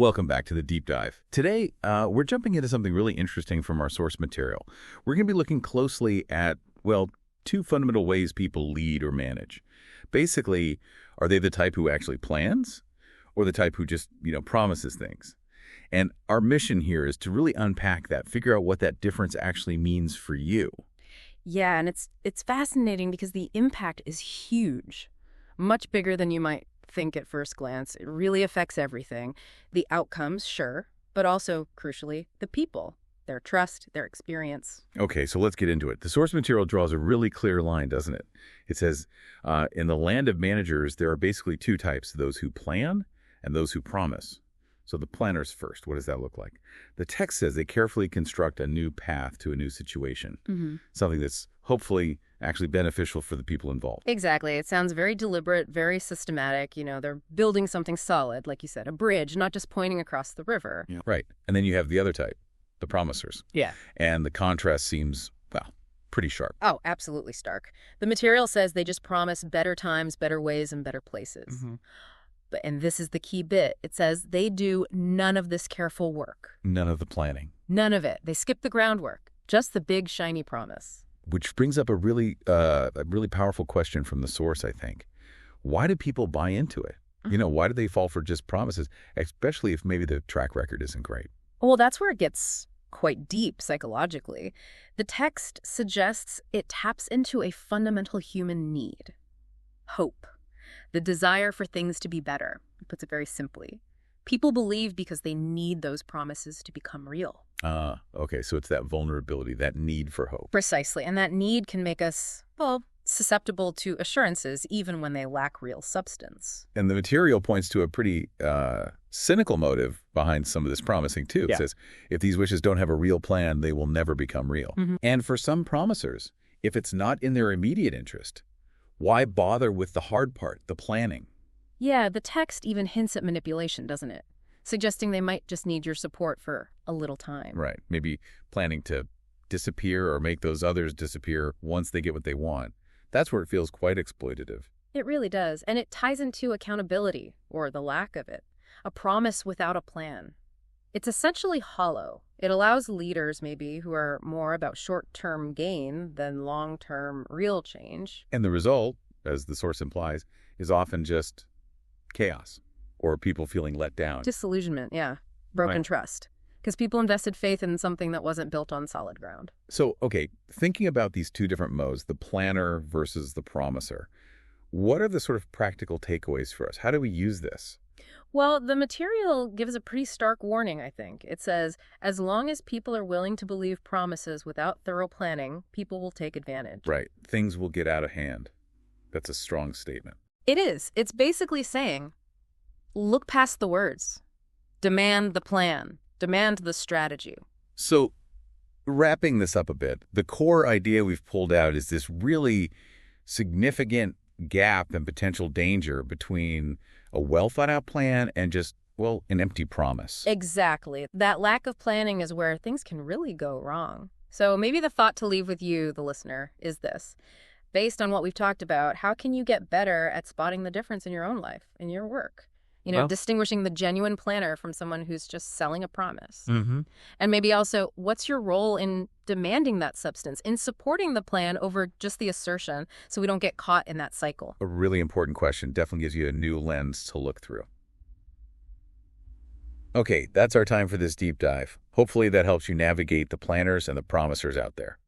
Welcome back to the deep dive. Today, we're jumping into something really interesting from our source material. We're going to be looking closely at, well, two fundamental ways people lead or manage. Basically, are they the type who actually plans or the type who just, promises things? And our mission here is to really unpack that, figure out what that difference actually means for you. Yeah, and it's fascinating because the impact is huge, much bigger than you might think at first glance. It really affects everything. The outcomes, sure, but also, crucially, the people, their trust, their experience. Okay, so let's get into it. The source material draws a really clear line, doesn't it? It says, in the land of managers, there are basically two types, those who plan and those who promise. So the planners first, what does that look like? The text says they carefully construct a new path to a new situation, something that's hopefully actually beneficial for the people involved. Exactly. It sounds very deliberate, very systematic. They're building something solid, like you said, a bridge, not just pointing across the river. Yeah. Right. And then you have the other type, the promisers. Yeah. And the contrast seems, well, pretty sharp. Oh, absolutely stark. The material says they just promise better times, better ways, and better places. And this is the key bit. It says they do none of this careful work. None of the planning. None of it. They skip the groundwork. Just the big, shiny promise. Which brings up a really powerful question from the source, I think. Why do people buy into it? Why do they fall for just promises, especially if maybe the track record isn't great? Well, that's where it gets quite deep psychologically. The text suggests it taps into a fundamental human need. Hope. The desire for things to be better. It puts it very simply. People believe because they need those promises to become real. Okay, so it's that vulnerability, that need for hope. Precisely, and that need can make us, well, susceptible to assurances even when they lack real substance. And the material points to a pretty cynical motive behind some of this promising, too. Yeah. It says, if these wishes don't have a real plan, they will never become real. And for some promisers, if it's not in their immediate interest, why bother with the hard part, the planning? Yeah, the text even hints at manipulation, doesn't it? Suggesting they might just need your support for a little time. Right. Maybe planning to disappear or make those others disappear once they get what they want. That's where it feels quite exploitative. It really does. And it ties into accountability, or the lack of it. A promise without a plan. It's essentially hollow. It allows leaders, maybe, who are more about short-term gain than long-term real change. And the result, as the source implies, is often just chaos or people feeling let down. Disillusionment, yeah. Broken Right. trust. Because people invested faith in something that wasn't built on solid ground. So, okay, thinking about these two different modes, the planner versus the promiser, what are the sort of practical takeaways for us? How do we use this? Well, the material gives a pretty stark warning, I think. It says, as long as people are willing to believe promises without thorough planning, people will take advantage. Right. Things will get out of hand. That's a strong statement. It is. It's basically saying, look past the words. Demand the plan. Demand the strategy. So, wrapping this up a bit, the core idea we've pulled out is this really significant gap and potential danger between a well-thought-out plan and just, well, an empty promise. Exactly. That lack of planning is where things can really go wrong. So maybe the thought to leave with you, the listener, is this. Based on what we've talked about, how can you get better at spotting the difference in your own life, in your work? Distinguishing the genuine planner from someone who's just selling a promise. And maybe also, what's your role in demanding that substance, in supporting the plan over just the assertion so we don't get caught in that cycle? A really important question. Definitely gives you a new lens to look through. Okay, that's our time for this deep dive. Hopefully that helps you navigate the planners and the promisers out there.